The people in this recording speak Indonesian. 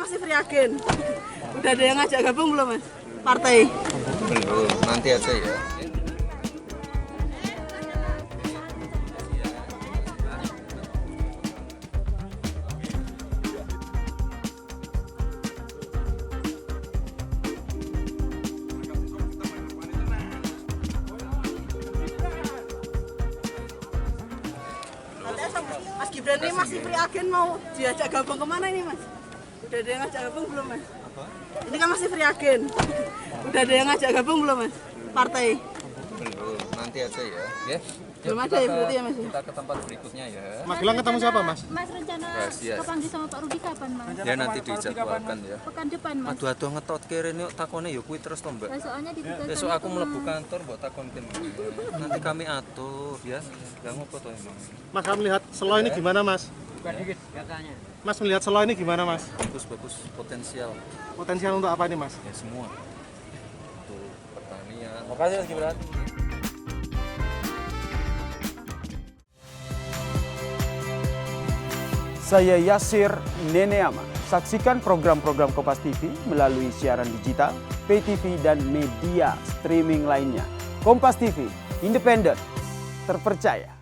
masih free agen. Udah ada yang ngajak gabung belum Mas? Partai? Belum, nanti aja ya. Mas Gibran ini masih free agen, mau diajak gabung kemana ini Mas? Udah ada yang ngajak gabung belum Mas? Ini kan masih free agen. Udah ada yang ngajak gabung belum Mas? Partai? Belum, nanti aja ya. Belum ada ya berarti ya Mas? Kita ke tempat berikutnya ya. Mas Gilang ketemu siapa Mas? Mas rencana Rahasia. kepanggil sama Pak Rudi kapan Mas? Ya nanti dijadwalkan ya. Pekan depan Mas. Aduh ngetot kere nih takone ya kuwi terus to, Mbak. Nah, soalnya ditugaskan Besok aku mlebu kantor mbok takonken. Nanti kami atur ya. Lah ngopo to emang? Mas kamu lihat selo ini gimana Mas? Mas melihat selo ini gimana Mas? Bagus potensial Potensial untuk apa ini Mas? ya semua. Untuk pertanian. Makasih Mas Gibran. Saya Yasir Neneama. Saksikan program-program Kompas TV melalui siaran digital, pay TV, dan media streaming lainnya. Kompas TV, independen, terpercaya.